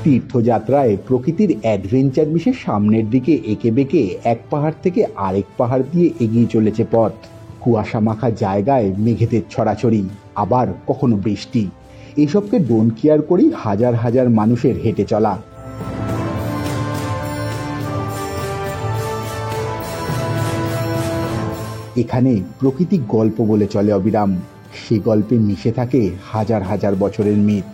তীর্থযাত্রায় প্রকৃতির অ্যাডভেঞ্চার মিশে সামনের দিকে এঁকে বেঁকে এক পাহাড় থেকে আরেক পাহাড় দিয়ে এগিয়ে চলেছে পথ। কুয়াশা মাখা জায়গায় মেঘেদের ছড়াছড়ি, আবার কখনো বৃষ্টি। এসবকে ডোন্ট কেয়ার করেই হাজার হাজার মানুষের হেঁটে চলা। এখানে প্রকৃতি গল্প বলে চলে অবিরাম। সে গল্পে মিশে থাকে হাজার হাজার বছরের মিথ।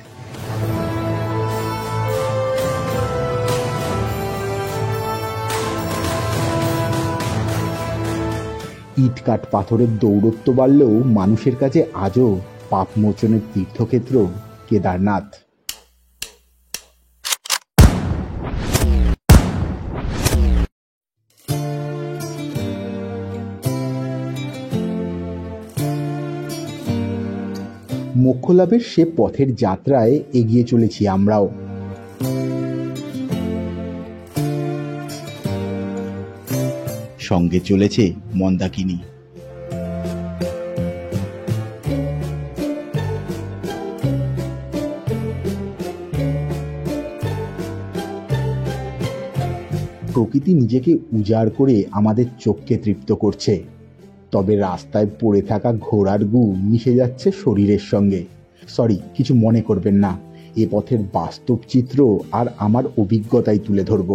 ইটকাট পাথরের দৌরত্ব বাড়লেও মানুষের কাছে আজও পাপমোচনের তীর্থক্ষেত্র কেদারনাথ। মোক্ষলাভের সে পথের যাত্রায় এগিয়ে চলেছি আমরাও। সঙ্গে চলেছে মন্দাকিনী। প্রকৃতি নিজেকে উজাড় করে আমাদের চোখকে তৃপ্ত করছে, তবে রাস্তায় পড়ে থাকা ঘোড়ার গু মিশে যাচ্ছে শরীরের সঙ্গে। সরি, কিছু মনে করবেন না, এ পথের বাস্তব চিত্র আর আমার অভিজ্ঞতাই তুলে ধরব।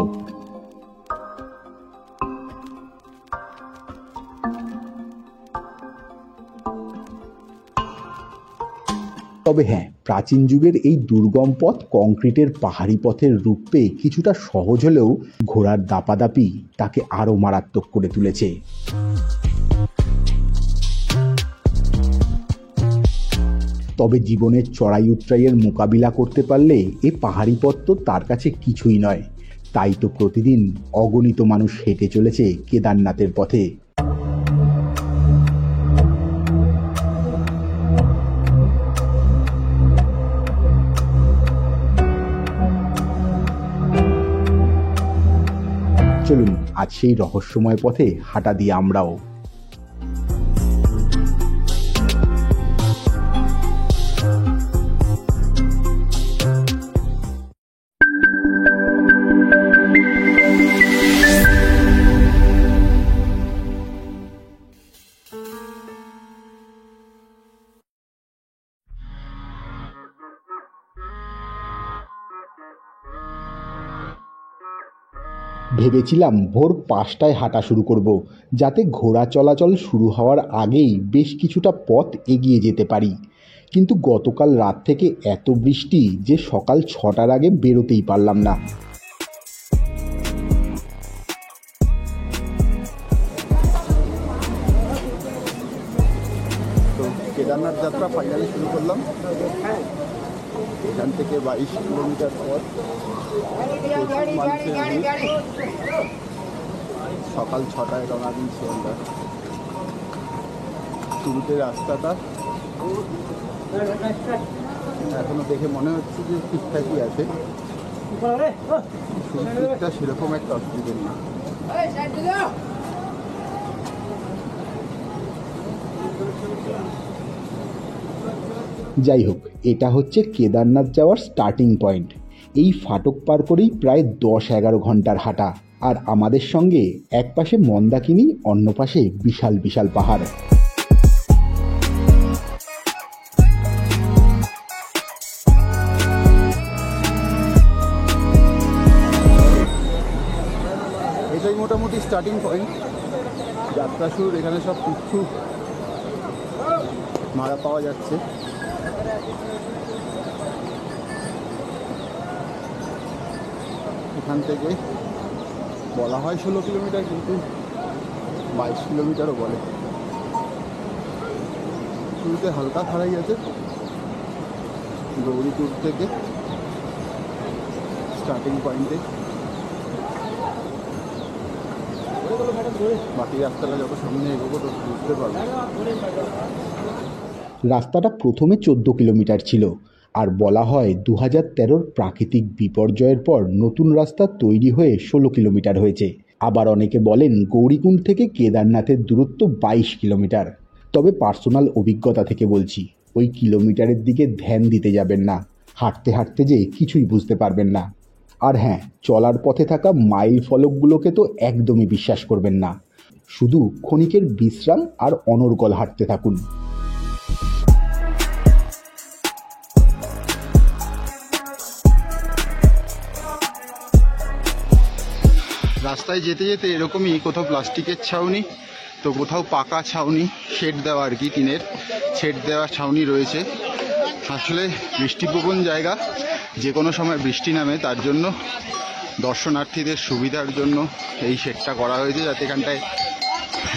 তবে হ্যাঁ, প্রাচীন যুগের এই দুর্গম পথ কংক্রিটের পাহাড়ি পথের রূপ পেয়ে কিছুটা সহজ হলেও ঘোড়ার দাপাদাপি তাকে আরো মারাত্মক করে তুলেছে। তবে জীবনের চড়াই উতরাইয়ের মোকাবিলা করতে পারলে এ পাহাড়ি পথ তো তার কাছে কিছুই নয়। তাই তো প্রতিদিন অগণিত মানুষ হেঁটে চলেছে কেদারনাথের পথে। চলুন আজ সেই রহস্যময় পথে হাঁটা দিয়ে আমরাও। ভেবেছিলাম ভোর 5টায় হাঁটা শুরু করব, যাতে ঘোড়া চলাচল শুরু হওয়ার আগেই বেশ কিছুটা পথ এগিয়ে যেতে পারি। কিন্তু গতকাল রাত থেকে এত বৃষ্টি যে সকাল 6টার আগে বেরোতেই পারলাম না। তো কেদারনাথ যাত্রা ফাইনালি শুরু করলাম। এখান থেকে 22 কিলোমিটার পথ। সকাল 6টায় রওনা দিয়েছি আমরা। শুরুতে রাস্তাটা এখনো দেখে মনে হচ্ছে যে ঠিকঠাকই আছে, শুরুটা সেরকম একটা অসুবিধা নেই। যাই হোক, এটা হচ্ছে কেদারনাথ যাওয়ার স্টার্টিং পয়েন্ট। এই ফাটক পার করেই প্রায় 10-11 ঘন্টার হাঁটা। আর আমাদের সঙ্গে এক পাশে মন্দাকিনী, অন্য পাশে বিশাল বিশাল পাহাড়। এটাই মোটামুটি স্টার্টিং পয়েন্ট, যাত্রা শুরুর। এখানে সব কিছু মারা পাওয়া যাচ্ছে। এখান থেকে বলা হয় 16 কিলোমিটার, কিন্তু 22 কিলোমিটারও বলে। শুরুতে হালকা খাড়াই আছে গৌরীপুর থেকে স্টার্টিং পয়েন্টে। বাকি রাস্তাটা যত সামনে এগোবো তত বুঝতে পারবো। রাস্তাটা প্রথমে 14 কিলোমিটার ছিল, আর বলা হয় 2013-র প্রাকৃতিক বিপর্যয়ের পর নতুন রাস্তা তৈরি হয়ে 16 কিলোমিটার হয়েছে। আবার অনেকে বলেন গৌরীকুণ্ড থেকে কেদারনাথের দূরত্ব 22 কিলোমিটার। তবে পার্সোনাল অভিজ্ঞতা থেকে বলছি, ওই কিলোমিটারের দিকে ধ্যান দিতে যাবেন না। হাঁটতে হাঁটতে যে কিছুই বুঝতে পারবেন না। আর হ্যাঁ, চলার পথে থাকা মাইল ফলকগুলোকে তো একদমই বিশ্বাস করবেন না। শুধু ক্ষণিকের বিশ্রাম আর অনর্গল হাঁটতে থাকুন। রাস্তায় যেতে যেতে এরকমই কোথাও প্লাস্টিকের ছাউনি, তো কোথাও পাকা ছাউনি, শেড দেওয়া আর কি, টিনের শেড দেওয়া ছাউনি রয়েছে। আসলে বৃষ্টিপ্রবণ জায়গা, যে কোনো সময় বৃষ্টি নামে, তার জন্য দর্শনার্থীদের সুবিধার জন্য এই শেডটা করা হয়েছে, যাতে এখানটায়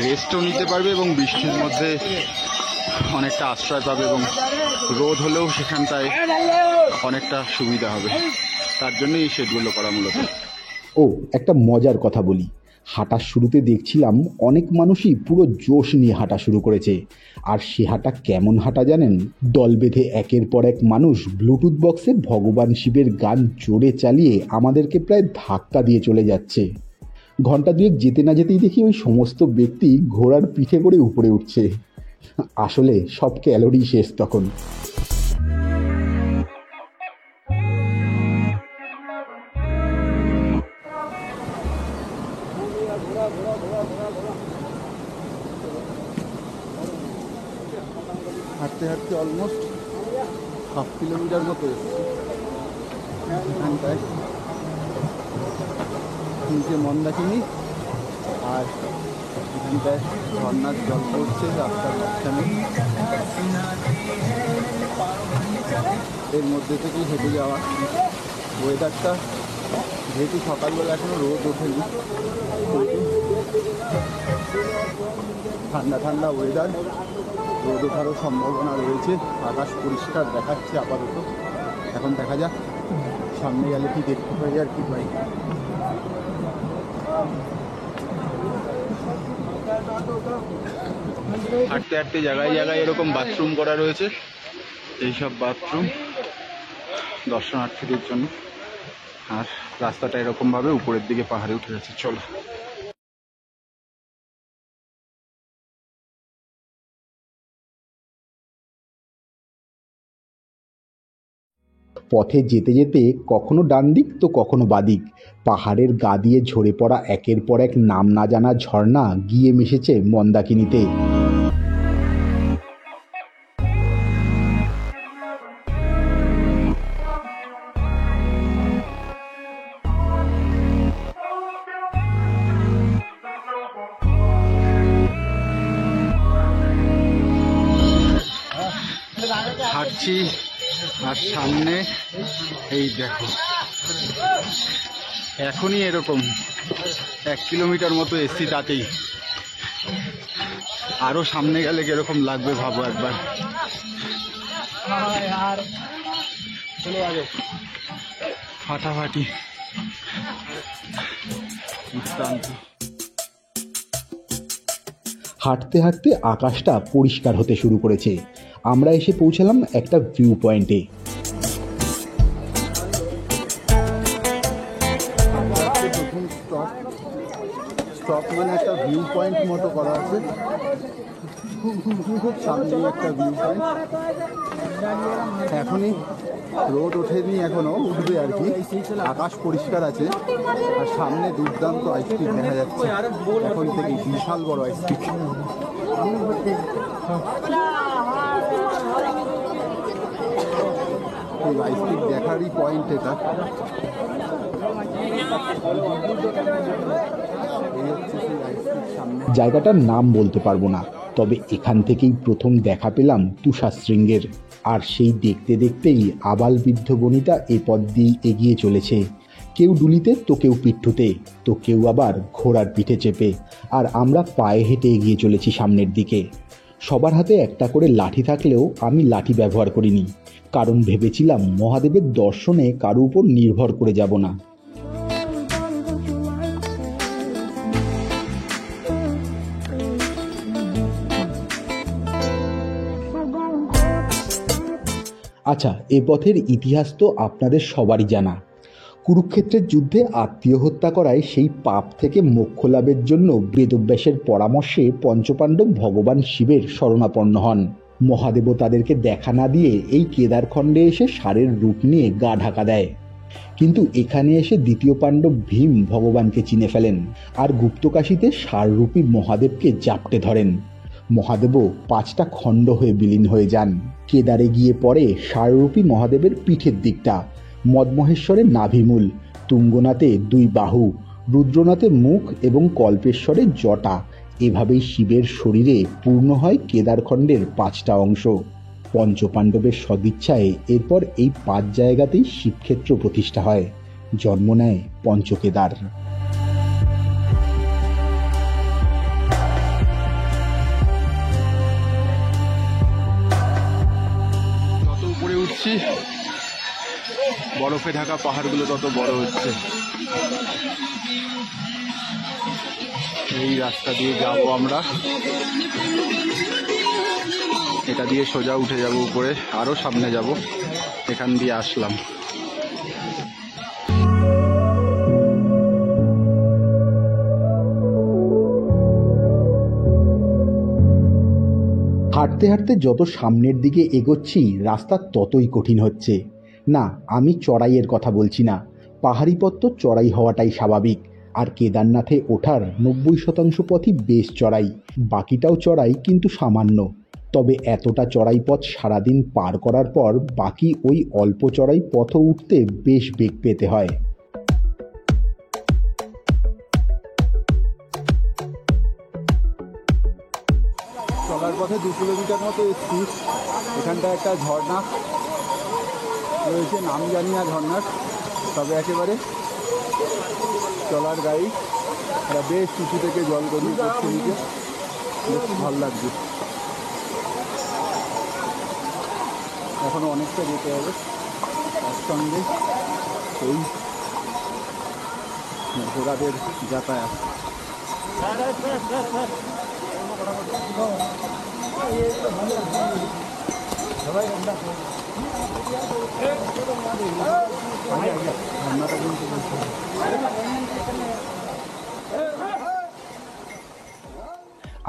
রেস্টও নিতে পারবে এবং বৃষ্টির মধ্যে অনেকটা আশ্রয় পাবে এবং রোদ হলেও সেখানটায় অনেকটা সুবিধা হবে। তার জন্য এই শেডগুলো করা মূলত। ও, একটা মজার কথা বলি। হাঁটার শুরুতে দেখছিলাম অনেক মানুষই পুরো জোশ নিয়ে হাঁটা শুরু করেছে। আর সে হাঁটা কেমন হাঁটা জানেন? দল বেঁধে একের পর এক মানুষ ব্লুটুথ বক্সে ভগবান শিবের গান জোরে চালিয়ে আমাদেরকে প্রায় ধাক্কা দিয়ে চলে যাচ্ছে। ঘন্টা দুয়েক যেতে না যেতেই দেখি ওই সমস্ত ব্যক্তি ঘোড়ার পিঠে করে উপরে উঠছে। আসলে সব ক্যালোরি শেষ তখন। হাঁটতে হাঁটতে অলমোস্ট 1/2 কিলোমিটার মতো এসেছি। এখানটায় নিচে মন্দাকিনী, আর এখানটায় ঝর্নার জল পড়ছে রাস্তার মাঝখানে। এর মধ্যে থেকেই হেঁটে যাওয়া। ওয়েদারটা যেহেতু সকালবেলা এখনো রোদ ওঠেনি, ঠান্ডা ঠান্ডা ওয়েদার, রোদ ওঠারও সম্ভাবনা রয়েছে। আকাশ পরিষ্কার দেখাচ্ছে আপাতত। এখন দেখা যাক সামনে গেলে কি দেখতে পাই আর কি পাই। হাঁটতে হাঁটতে জায়গায় জায়গায় এরকম বাথরুম করা রয়েছে। এইসব বাথরুম দর্শনার্থীদের জন্য। আর রাস্তাটা এরকমভাবে উপরের দিকে পাহাড়ে উঠে গেছে। চলো। পথে যেতে যেতে কখনো ডান দিক তো কখনো বাদিক পাহাড়ের গা দিয়ে ঝরে পড়া একের পর এক নাম না জানা ঝর্ণা গিয়ে মিশেছে মন্দাকিনীতে। হাঁটছি আর সামনে এই দেখো, এখনই এরকম 1 কিলোমিটার মতো এসছি, তাতেই আরো সামনে গেলে কিরকম লাগবে ভাবো একবার। ফাটাফাটি হাঁটতে হাঁটতে আকাশটা পরিষ্কার হতে শুরু করেছে। আমরা এসে পৌঁছালাম একটা ভিউ পয়েন্টে। স্টপ মানে একটা ভিউ পয়েন্ট মতো করা আছে। খুব সামনে একটা ভিউ পয়েন্ট। এখনই রোদ ওঠেনি, এখনো উঠবে আর কি। আকাশ পরিষ্কার আছে আর সামনে দুর্দান্ত আইসক্রিম দেখা যাচ্ছে। এখন থেকে বিশাল বড় আইসক্রিম। এই আইসক্রিম দেখারই পয়েন্ট এটা। জায়গাটার নাম বলতে পারবো না, তবে এখান থেকেই প্রথম দেখা পেলাম তুষার শৃঙ্গের। আর সেই দেখতে দেখতেই আবাল বৃদ্ধ বনিতা এ পথ দিয়ে এগিয়ে চলেছে। কেউ ডুলিতে তো কেউ পিঠুতে, তো কেউ আবার ঘোড়ার পিঠে চেপে। আর আমরা পায়ে হেঁটে এগিয়ে চলেছি সামনের দিকে। সবার হাতে একটা করে লাঠি থাকলেও আমি লাঠি ব্যবহার করিনি, কারণ ভেবেছিলাম মহাদেবের দর্শনে কারো উপর নির্ভর করে যাব না। আচ্ছা, এ পথের ইতিহাস তো আপনাদের সবারই জানা। কুরুক্ষেত্রের যুদ্ধে আত্মীয় হত্যা করায় সেই পাপ থেকে মোক্ষ লাভের জন্য বেদব্যাসের পরামর্শে পঞ্চপাণ্ডব ভগবান শিবের শরণাপন্ন হন। মহাদেবও তাদেরকে দেখা না দিয়ে এই কেদারখণ্ডে এসে ষাঁড়ের রূপ নিয়ে গা ঢাকা দেয়। কিন্তু এখানে এসে দ্বিতীয় পাণ্ডব ভীম ভগবানকে চিনে ফেলেন আর গুপ্তকাশীতে ষাঁড়রূপী মহাদেবকে জাপটে ধরেন। মহাদেবও 5টা খণ্ড হয়ে বিলীন হয়ে যান। কেদারে গিয়ে পড়ে ষাঁড়রূপী মহাদেবের পিঠের দিকটা, মদমহেশ্বরে নাভিমূল, তুঙ্গনাথে 2 বাহু, রুদ্রনাথে মুখ এবং কল্পেশ্বরে জটা। এভাবেই শিবের শরীরে পূর্ণ হয় কেদারখণ্ডের 5টা অংশ। পঞ্চপাণ্ডবের সদিচ্ছায় এরপর এই 5 জায়গাতেই শিবক্ষেত্র প্রতিষ্ঠা হয়, জন্ম নেয় পঞ্চকেদার। যত উপরে উঠছি বরফে ঢাকা পাহাড়গুলো তত বড় হচ্ছে। এই রাস্তা দিয়ে যাবো আমরা, এটা দিয়ে সোজা উঠে যাব উপরে, আরো সামনে যাব। এখান দিয়ে আসলাম। হাঁটতে হাঁটতে যত সামনের দিকে এগোচ্ছি রাস্তা ততই কঠিন হচ্ছে। না, আমি চড়াইয়ের কথা বলছি না। পাহাড়ি পথ তো চড়াই হওয়াটাই স্বাভাবিক, আর কেদারনাথে ওঠার 90% পথই বেশ চড়াই, বাকিটাও চড়াই কিন্তু সামান্য। তবে এতটা চড়াই পথ সারাদিন পার করার পর বাকি ওই অল্প চড়াই পথও উঠতে বেশ বেগ পেতে হয়। চলার পথে 2 কিলোমিটার মতো এসছি। এখানটা একটা ঝর্ণা রয়েছে, নাম জানি না ঝর্ণার, তবে একেবারে চলার গাড়ি বেশ উঁচু থেকে জল গড়িয়ে পড়ছে নিচে, বেশ ভালো লাগছে। এখনো অনেকটা যেতে হবে, তার সঙ্গে এই ঘোড়াদের যাতায়াত।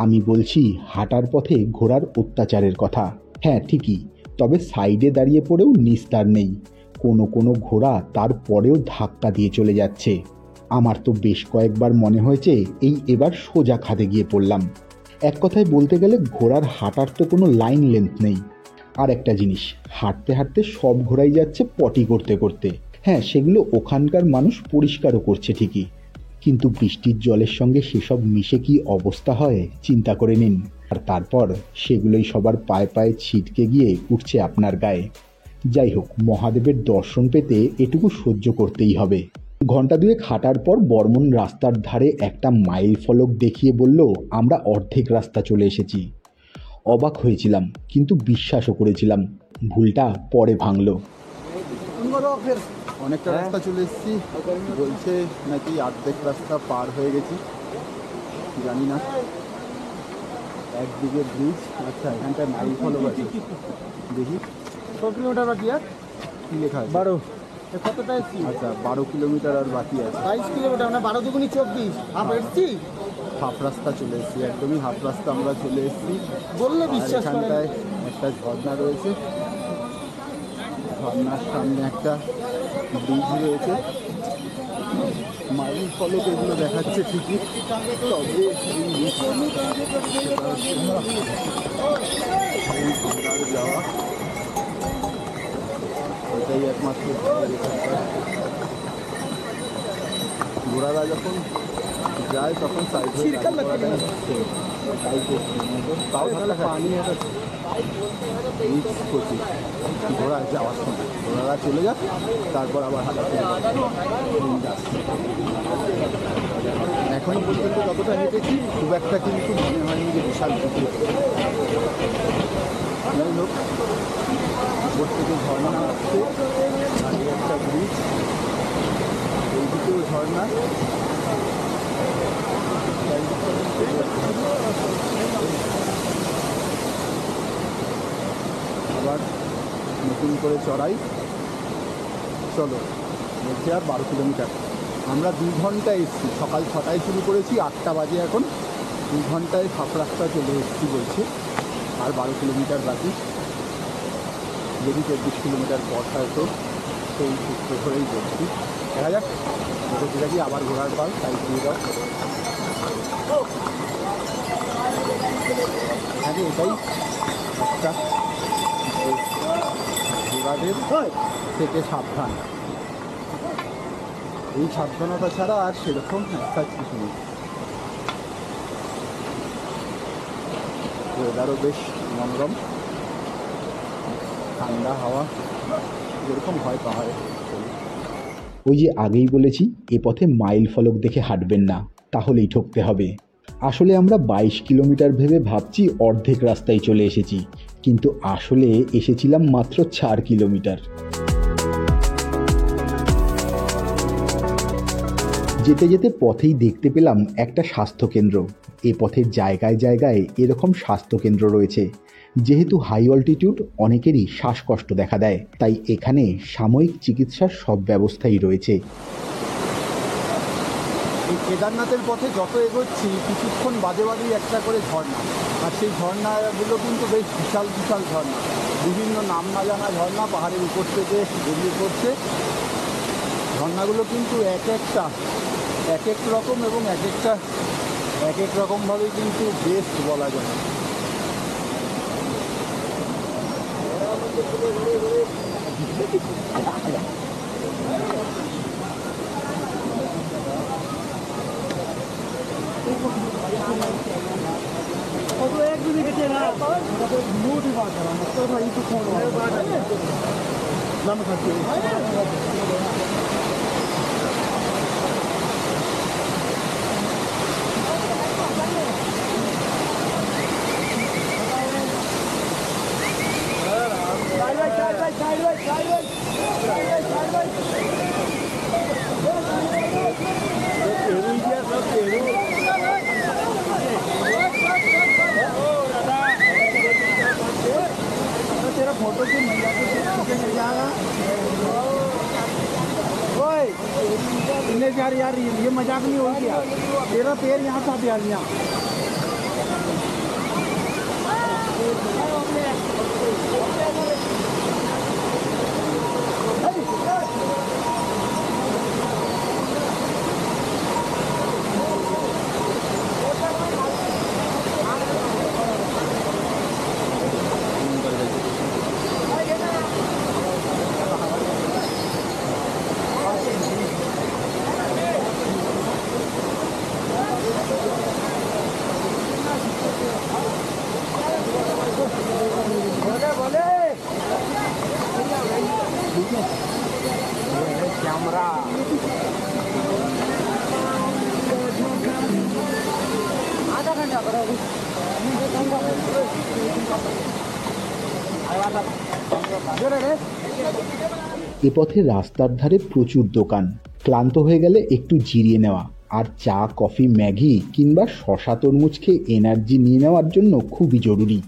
আমি বলছি হাঁটার পথে ঘোড়ার অত্যাচারের কথা। হ্যাঁ ঠিকই, তবে সাইডে দাঁড়িয়ে পড়েও নিস্তার নেই। কোনো কোনো ঘোড়া তারপরেও ধাক্কা দিয়ে চলে যাচ্ছে। আমার তো বেশ কয়েকবার মনে হয়েছে এবার সোজা খাদে গিয়ে পড়লাম। এক কথায় বলতে গেলে ঘোড়ার হাঁটার তো কোনো লাইন লেন্থ নেই। আর একটা জিনিস, হাঁটতে হাঁটতে সব ঘোড়াই যাচ্ছে পটি করতে করতে। হ্যাঁ, সেগুলো ওখানকার মানুষ পরিষ্কারও করছে ঠিকই, কিন্তু বৃষ্টির জলের সঙ্গে সেসব মিশে কি অবস্থা হয় চিন্তা করে নিন। আর তারপর সেগুলোই সবার পায়ে পায়ে ছিটকে গিয়ে উঠছে আপনার গায়ে। যাই হোক, মহাদেবের দর্শন পেতে এটুকু সহ্য করতেই হবে। ঘন্টা 2 হাঁটার পর বর্মন রাস্তার ধারে একটা মাইল ফলক দেখিয়ে বলল আমরা অর্ধেক রাস্তা চলে এসেছি। অবাক হয়েছিলাম, কিন্তু বিশ্বাসও করেছিলাম। ভুলটা পরে ভাঙলো। অনেকটা রাস্তা চলে এসেছি, বলছে নাকি অর্ধেক রাস্তা পার হয়ে গেছি, জানি না। একদিকে ব্রিজ, আচ্ছা এখানটা মাইল ফলক আছে, দেখি 6 কিলোমিটার বাকি। আর কি লেখা আছে? 12। কতটা এসছি? আচ্ছা 12 কিলোমিটার আর বাকি আছে। 22 কিলোমিটার, মানে 12 দুগুনি 24। হাফ এসছি, হাফ রাস্তা চলে এসেছি, একদমই হাফ রাস্তা আমরা চলে এসেছি। বললে আর বিশ্বাস করে। এখানটায় একটা ঝর্ণা রয়েছে, ঝর্ণার সামনে একটা ব্রিজ রয়েছে। মাইল ফলক এগুলো দেখাচ্ছে ঠিকই, তবে এই যাওয়া এটাই একমাত্র ঘোড়ারা যখন যায় তখন সাইড হয়ে তাও তাহলে পানি একটা রিক্স করছি। ঘোড়া যাওয়ার সময় ঘোড়ারা চলে যাক, তারপর আবার হাঁটা এখন পর্যন্ত যতটা হেঁটেছি খুব একটা কিন্তু মনে হয়নি যে বিশাল কিছু। যাই হোক, উপর থেকে ঝর্ণা আসছে, আগে একটা ব্রিজ, এইদিকেও ঝর্ণা। আবার নতুন করে চড়াই। চলো, বলছি আর 12 কিলোমিটার। আমরা 2 ঘন্টা এসেছি, সকাল 6টায় শুরু করেছি, 8টা বাজে এখন। 2 ঘন্টায় হাফ রাস্তা চলে এসেছি বলছে, আর 12 কিলোমিটার বাকি। যদি 24 কিলোমিটার পথ হয়তো সেই সূত্র ধরেই বলছি। দেখা যাক দেখি আবার ঘোরার পাল তাই দিয়ে দাও। হ্যাঁ এটাই একটা ঘোড়াদের থেকে সাবধান, এই সাবধানতা ছাড়া আর সেরকম একটা কিছু নেই। ওয়েদারও বেশ মনোরম, ঠান্ডা হাওয়া যেরকম হয় পাহাড়ে। ওই যে আগেই বলেছি, এ পথে মাইল ফলক দেখে হাঁটবেন না, তাহলেই ঠকতে হবে। আসলে আমরা 22 কিলোমিটার ভেবে ভাবছি অর্ধেক রাস্তায় চলে এসেছি, কিন্তু আসলে এসেছিলাম মাত্র 4 কিলোমিটার। যেতে যেতে পথেই দেখতে পেলাম একটা স্বাস্থ্যকেন্দ্র। এ পথের জায়গায় জায়গায় এরকম স্বাস্থ্যকেন্দ্র রয়েছে। যেহেতু হাই অল্টিটিউড, অনেকেরই শ্বাসকষ্ট দেখা দেয়, তাই এখানে সাময়িক চিকিৎসার সব ব্যবস্থাই রয়েছে। এই কেদারনাথের পথে যত এগোচ্ছি কিছুক্ষণ বাদে বাদেই একটা করে ঝর্ণা, আর সেই ঝর্ণাগুলো কিন্তু বেশ বিশাল বিশাল ঝর্ণা, বিভিন্ন নাম না জানা ঝর্ণা পাহাড়ের উপর থেকে বেরিয়ে পড়ছে। ঝর্ণাগুলো কিন্তু এক এক রকম এবং এক এক রকমভাবে কিন্তু বেস্ট বলা যায়। तेरा फोटो क्यों मिल जाएगा? ओए यार ये मजाक नहीं हो गया, तेरा पैर यहाँ था बिहारियाँ। कैमरा आधा घंटा करो এ পথে রাস্তার ধারে প্রচুর দোকান। ক্লান্ত হয়ে গেলে একটু জিরিয়ে নেওয়া আর চা, কফি, ম্যাগি কিংবা শশা তরমুজ খেয়ে এনার্জি নিয়ে নেওয়ার জন্য খুবই জরুরি।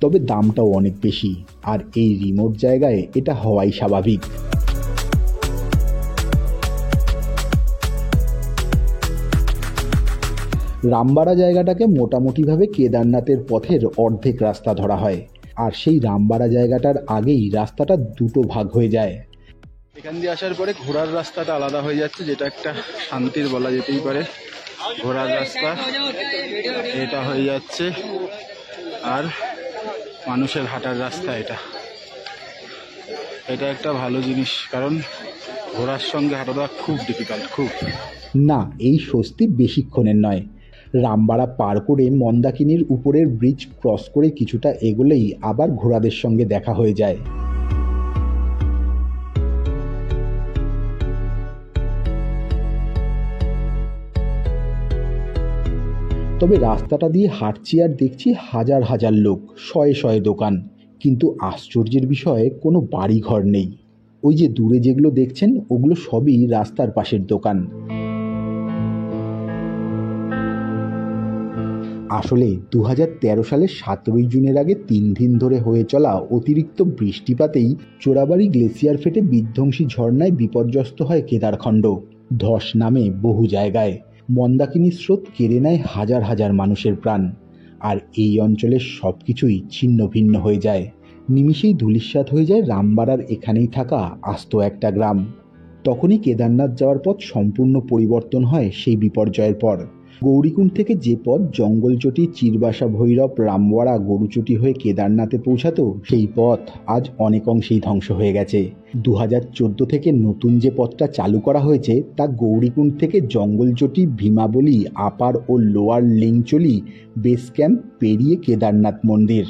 তবে দামটাও অনেক বেশি, আর এই রিমোট জায়গায় এটা হওয়াই স্বাভাবিক। রামবাড়া জায়গাটাকে মোটামুটিভাবে কেদারনাথের পথের অর্ধেক রাস্তা ধরা হয়, আর সেই রামবাড়া জায়গাটার আগেই রাস্তাটা দুটো ভাগ হয়ে যায়। এখান দিয়ে আসার পরে ঘোড়ার রাস্তাটা আলাদা হয়ে যাচ্ছে, যেটা একটা শান্তির বলা যেতেই পারে। ঘোড়ার রাস্তা এটা হয়ে যাচ্ছে, আর মানুষের হাঁটার রাস্তা এটা একটা ভালো জিনিস, কারণ ঘোড়ার সঙ্গে হাঁটাটা খুব ডিফিকাল্ট, খুব। না, এই স্বস্তি বেশিক্ষণের নয়। রামবাড়া পার করে মন্দাকিনীর উপরের ব্রিজ ক্রস করে কিছুটা এগোলেই আবার ঘোড়াদের সঙ্গে দেখা হয়ে যায়। তবে রাস্তাটা দিয়ে হাঁটছি আর দেখছি হাজার হাজার লোক, শয়ে শয়ে দোকান, কিন্তু আশ্চর্যের বিষয়ে কোনো বাড়িঘর নেই। ওই যে দূরে যেগুলো দেখছেন ওগুলো সবই রাস্তার পাশের দোকান। আসলে 2013 সালের 17 জুনের আগে 3 দিন ধরে হয়ে চলা অতিরিক্ত বৃষ্টিপাতেই চোরাবাড়ি গ্লেসিয়ার ফেটে বিধ্বংসী ঝর্ণায় বিপর্যস্ত হয় কেদারখণ্ড। ধস নামে বহু জায়গায়, মন্দাকিনী স্রোত কেড়ে নেয় হাজার হাজার মানুষের প্রাণ, আর এই অঞ্চলের সব কিছুই ছিন্ন ভিন্ন হয়ে যায়। নিমিষেই ধূলিসাৎ হয়ে যায় রামবাড়ার এখানেই থাকা আস্ত একটা গ্রাম। তখনই কেদারনাথ যাওয়ার পথ সম্পূর্ণ পরিবর্তন হয় সেই বিপর্যয়ের পর। গৌরীকুণ্ড থেকে যে পথ জঙ্গলচটি, চিরবাসা, ভৈরব, রামবাড়া, গরুচটি হয়ে কেদারনাথে পৌঁছাতো, সেই পথ আজ অনেক অংশেই ধ্বংস হয়ে গেছে। 2014 থেকে নতুন যে পথটা চালু করা হয়েছে তা গৌরীকুণ্ড থেকে জঙ্গলচটি, ভীমাবলি, আপার ও লোয়ার লিংচলি বেস ক্যাম্প পেরিয়ে কেদারনাথ মন্দির।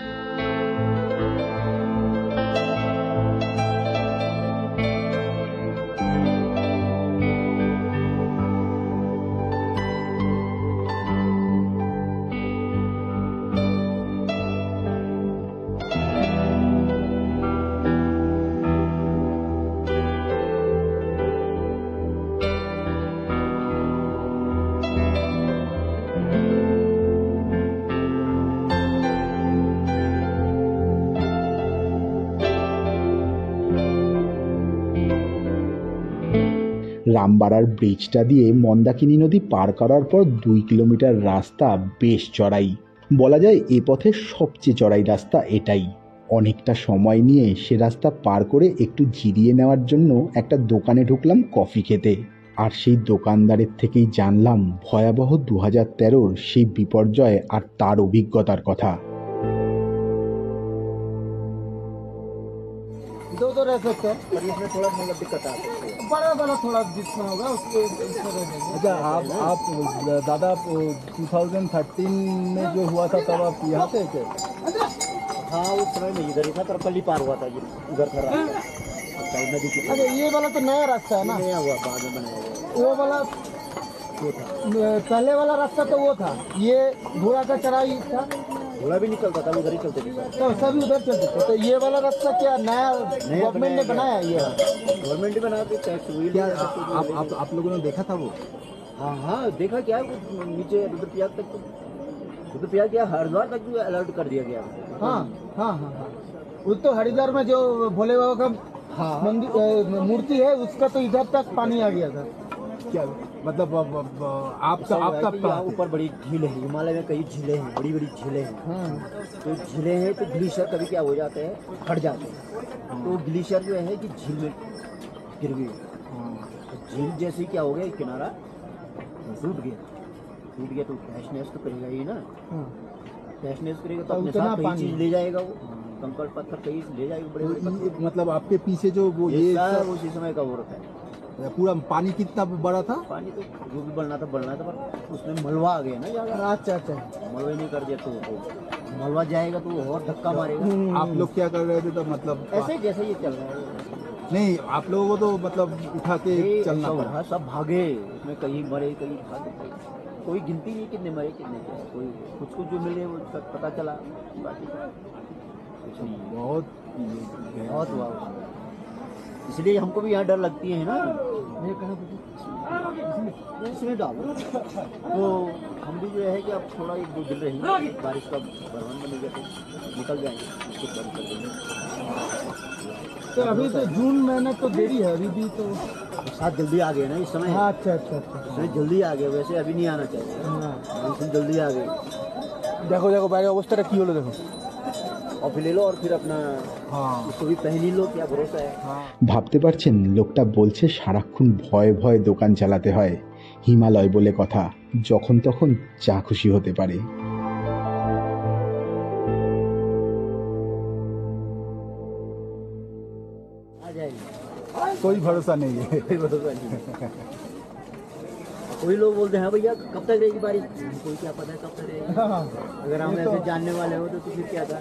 রামবাড়ার ব্রিজটা দিয়ে মন্দাকিনী নদী পার করার পর 2 কিলোমিটার রাস্তা বেশ চড়াই। বলা যায় এ পথের সবচেয়ে চড়াই রাস্তা এটাই। অনেকটা সময় নিয়ে সে রাস্তা পার করে একটু জিরিয়ে নেওয়ার জন্য একটা দোকানে ঢুকলাম কফি খেতে। আর সেই দোকানদারের থেকেই জানলাম ভয়াবহ 2013 সেই বিপর্যয় আর তার অভিজ্ঞতার কথা। दो तो रह सकते हैं, पर इसमें थोड़ा मतलब दिक्कत आ सकती है। बड़ा बड़ा थोड़ा जितना होगा उसको अच्छा। आप दादा 2013 में जो हुआ था तब आप यहाँ थे क्या? हाँ उस समय में इधर ही था, तरपल्ली पार हुआ था, ये उधर था रास्ता नदी की। अच्छा, ये वाला तो नया रास्ता है ना? नया हुआ, बाद में बनाया गया वो वाला वो था। पहले वाला रास्ता तो वो था, ये घोड़ा का चढ़ाई था, घोड़ा भी निकलता था, उधर ही चलते थे तो सभी उधर चलते थे। तो ये वाला रास्ता क्या नया गवर्नमेंट ने बनाया? ये गवर्नमेंट ही बना के टैक्स व्हील क्या आप लोगों ने देखा था वो? हाँ हाँ देखा क्या, वो नीचे रुद्रप्रयाग तक तो रुद्रप्रयाग क्या हरिद्वार तक भी अलर्ट कर दिया गया। हाँ हाँ हाँ हाँ, वो तो हरिद्वार में जो भोले बाबा का मंदिर मूर्ति है उसका तो इधर तक पानी आ गया था। क्या मतलब आपका ऊपर बड़ी झील है, हिमालय में कई झीलें हैं, बड़ी बड़ी झीलें हैं। तो झीलें हैं तो ग्लेशियर कभी क्या हो जाते हैं, फट जाते हैं। तो ग्लेशियर जो है कि झील में गिर गई, तो झील जैसे ही क्या हो गया, किनारा टूट गया तो तहस-नहस तो करेगा ही ना। तहस-नहस करेगा तो अपने साथ कई चीज ले जाएगा, वो कंकड़ पत्थर कई ले जाएगा बड़े बड़े। मतलब आपके पीछे जो वो ये उसी समय का वो रहता है। पूरा पानी कितना बड़ा था? पानी तो जो भी बढ़ना था पर उसमें मलबा आ गया ना ज्यादा। अच्छा अच्छा, मलबा नहीं कर दिया तो मलबा जाएगा तो और धक्का मारेगा। आप लोग क्या कर रहे थे तो मतलब ऐसे जैसे ये चल रहा है? नहीं, आप लोगों को तो मतलब उठा के चलना पड़ा। सब भागे, उसमें कहीं मरे कहीं भागे, कोई गिनती नहीं कितने मरे कितने गए, कोई कुछ जो मिले वो पता चला, बाकी कुछ नहीं। बहुत हुआ, इसलिए हमको भी यहाँ डर लगती है ना। इसमें डालो तो हम भी जो है कि अब थोड़ा 1-2 दिन रहेंगे, बारिश का बरमान बनेगा तो निकल जाएंगे, उसको बंद कर देंगे। तो अभी तो जून महीने तो देरी है, अभी भी तो साथ जल्दी आ गए ना इस समय। हाँ अच्छा अच्छा अच्छा, इसमें जल्दी आ गए, वैसे अभी नहीं आना चाहिए, इसमें जल्दी आ गए। देखो देखो বাইরে অবস্থাটা কি হলো দেখো। और फिर ले लो और फिर अपना उसको भी पहन ही लो, क्या भरोसा है। ভাবতে পারছেন লোকটা বলছে সারাক্ষণ ভয়ে ভয়ে দোকান চালাতে হয়। হিমালয় বলে কথা, যখন তখন যা খুশি হতে পারে। आ जाएगी, कोई भरोसा नहीं है। कोई भरोसा नहीं है। कोई लोग बोलते हैं भैया कब तक रहेगी बारिश, कोई क्या पता है कब तक रहेगी। अगर हम ऐसे जानने वाले हो तो फिर क्या था,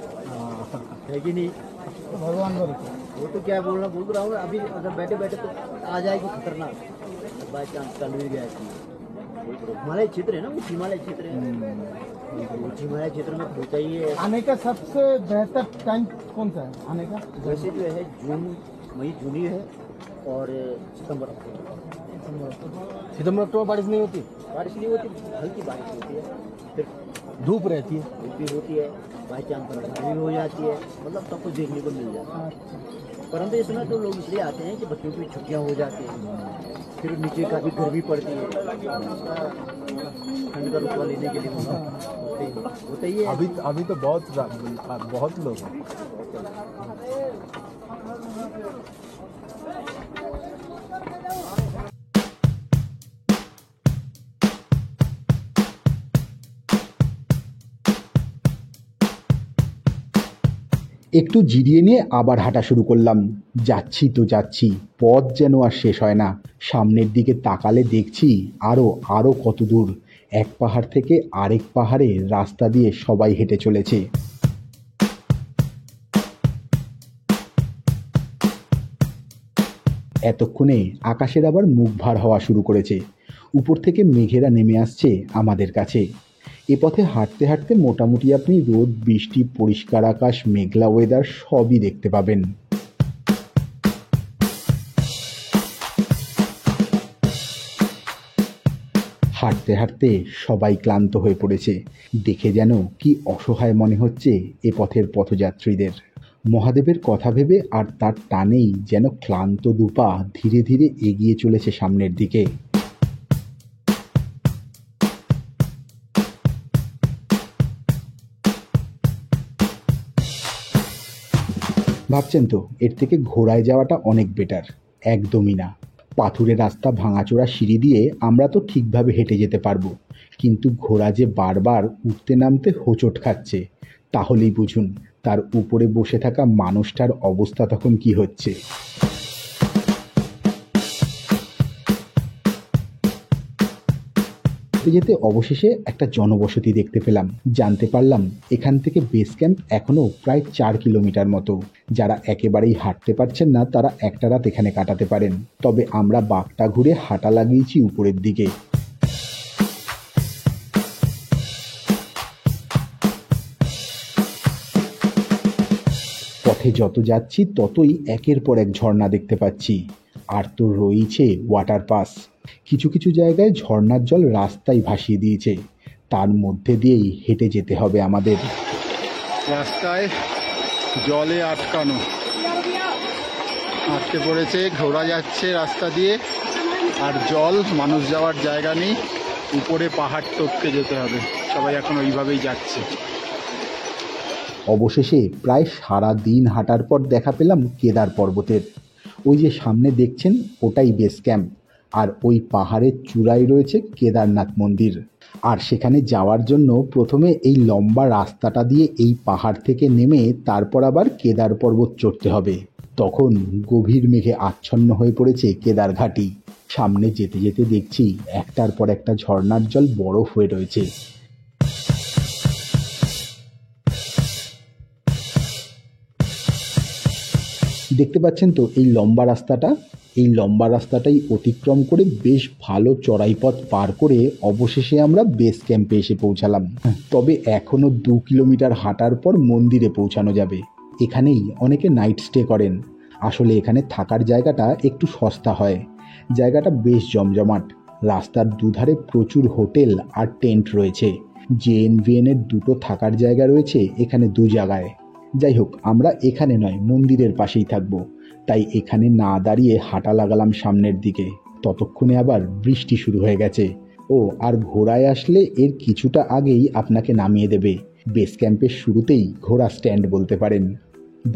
है कि नहीं। भगवान भरोसा। वो तो क्या बोल रहा हूँ अभी, अगर बैठे बैठे तो आ जाएगी खतरनाक, बाई चांस चल भी गया। हिमालय क्षेत्र है ना, वो हिमालय क्षेत्र है, हिमालय क्षेत्र में होता ही है। आने का सबसे बेहतर टाइम कौन सा है आने का? वैसे जो है जून ही है और सितंबर अक्टूबर बारिश नहीं होती? बारिश नहीं होती, हल्की बारिश होती है, फिर धूप रहती है, धूप भी होती है, बाई चांस बर्फबारी भी हो जाती है, मतलब सब कुछ देखने को मिल जाता है। परंतु इसमें तो लोग इसलिए आते हैं कि बच्चों की छुट्टियां हो जाती हैं, फिर नीचे काफ़ी गर्मी पड़ती है, ठंड का रुपया लेने के लिए होता ही है। अभी तो बहुत लोग हैं। একটু জিরিয়ে নিয়ে আবার হাঁটা শুরু করলাম। যাচ্ছি তো যাচ্ছি, পথ যেন আর শেষ হয় না। সামনের দিকে তাকালে দেখছি আরও কত দূর। এক পাহাড় থেকে আরেক পাহাড়ে রাস্তা দিয়ে সবাই হেঁটে চলেছে। এতক্ষণে আকাশের আবার মুখ ভার হওয়া শুরু করেছে। উপর থেকে মেঘেরা নেমে আসছে আমাদের কাছে। এ পথে হাঁটতে হাঁটতে মোটামুটি আপনি রোদ, বৃষ্টি, পরিষ্কার আকাশ, মেঘলা ওয়েদার সবই দেখতে পাবেন। হাঁটতে হাঁটতে সবাই ক্লান্ত হয়ে পড়েছে। দেখে যেন কি অসহায় মনে হচ্ছে এ পথের পথযাত্রীদের। মহাদেবের কথা ভেবে আর তার টানেই যেন ক্লান্ত দুপা ধীরে ধীরে এগিয়ে চলেছে সামনের দিকে। ভাবছেন তো এর থেকে ঘোড়ায় যাওয়াটা অনেক বেটার? একদমই না। পাথুরে রাস্তা, ভাঙাচোরা সিঁড়ি দিয়ে আমরা তো ঠিকভাবে হেঁটে যেতে পারবো, কিন্তু ঘোড়া যে বারবার উঠতে নামতে হোঁচট খাচ্ছে, তাহলেই বুঝুন তার উপরে বসে থাকা মানুষটার অবস্থা তখন কি হচ্ছে। যেতে অবশেষে একটা জনবসতি দেখতে পেলাম। জানতে পারলাম এখান থেকে বেস ক্যাম্প এখনো প্রায় 4 কিলোমিটার মতো। যারা একেবারেই হাঁটতে পারছেন না তারা একটা রাত এখানে কাটাতে পারেন। তবে আমরা বাঁকটা ঘুরে হাঁটা লাগিয়েছি উপরের দিকে। পথে যত যাচ্ছি ততই একের পর এক ঝর্ণা দেখতে পাচ্ছি। আর তো রয়েছে ওয়াটার পাস। কিছু কিছু জায়গায় ঝর্ণার জল রাস্তায় ভাসিয়ে দিয়েছে, তার মধ্যে দিয়েই হেঁটে যেতে হবে আমাদের। রাস্তায় জলে আটকানো, আটকে পড়েছে, ঘোড়া যাচ্ছে রাস্তা দিয়ে আর জল, মানুষ যাওয়ার জায়গা নেই, উপরে পাহাড় টপকে যেতে হবে। সবাই এখন ওইভাবেই যাচ্ছে। অবশেষে প্রায় সারা দিন হাঁটার পর দেখা পেলাম কেদার পর্বতের। ওই যে সামনে দেখছেন ওটাই বেস ক্যাম্প, আর ওই পাহাড়ের চূড়ায় রয়েছে কেদারনাথ মন্দির। আর সেখানে যাওয়ার জন্য প্রথমে এই লম্বা রাস্তাটা দিয়ে এই পাহাড় থেকে নেমে তারপর আবার কেদার পর্বত চড়তে হবে। তখন গভীর মেঘে আচ্ছন্ন হয়ে পড়েছে কেদার ঘাটি। সামনে যেতে যেতে দেখছি একটার পর একটা ঝর্ণার জল বরফ হয়ে রয়েছে। দেখতে পাচ্ছেন তো এই লম্বা রাস্তাটা? এই লম্বা রাস্তাটাই অতিক্রম করে বেশ ভালো চড়াই পথ পার করে অবশেষে আমরা বেস ক্যাম্পে এসে পৌঁছালাম। তবে এখনও 2 কিলোমিটার হাঁটার পর মন্দিরে পৌঁছানো যাবে। এখানেই অনেকে নাইট স্টে করেন। আসলে এখানে থাকার জায়গাটা একটু সস্তা হয়। জায়গাটা বেশ জমজমাট। রাস্তার দুধারে প্রচুর হোটেল আর টেন্ট রয়েছে। জেএনভিএনের 2টো থাকার জায়গা রয়েছে এখানে 2 জায়গায়। যাই হোক, আমরা এখানে নয়, মন্দিরের পাশেই থাকবো। তাই এখানে না দাঁড়িয়ে হাঁটা লাগালাম সামনের দিকে। ততক্ষণে আবার বৃষ্টি শুরু হয়ে গেছে। ও আর ঘোড়ায় আসলে এর কিছুটা আগেই আপনাকে নামিয়ে দেবে। বেস ক্যাম্পের শুরুতেই ঘোড়া স্ট্যান্ড বলতে পারেন।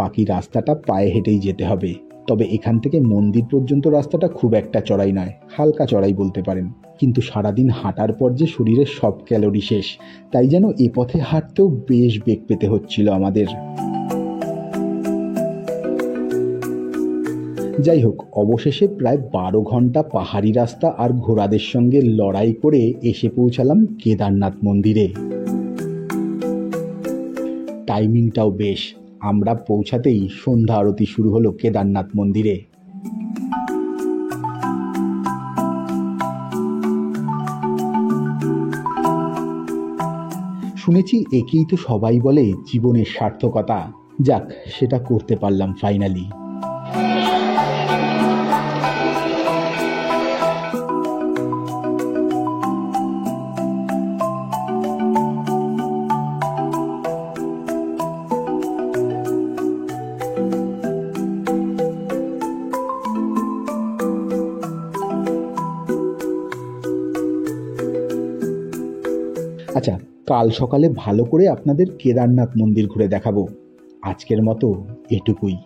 বাকি রাস্তাটা পায়ে হেঁটেই যেতে হবে। তবে এখান থেকে মন্দির পর্যন্ত রাস্তাটা খুব একটা চড়াই নয়, হালকা চড়াই বলতে পারেন। কিন্তু সারাদিন হাঁটার পর যে শরীরের সব ক্যালোরি শেষ, তাই যেন এ পথে হাঁটতেও বেশ বেগ পেতে হচ্ছিল আমাদের। যাই হোক, অবশেষে প্রায় 12 ঘন্টা পাহাড়ি রাস্তা আর ঘোড়াদের সঙ্গে লড়াই করে এসে পৌঁছালাম কেদারনাথ মন্দিরে। টাইমিংটাও বেশ। আমরা পৌঁছাতেই সন্ধ্যা আরতি শুরু হলো কেদারনাথ মন্দিরে। শুনেছি একেই তো সবাই বলে জীবনের সার্থকতা। যাক, সেটা করতে পারলাম ফাইনালি। আচ্ছা, কাল সকালে ভালো করে আপনাদের কেদারনাথ মন্দির ঘুরে দেখাবো। আজকের মতো এটুকুই।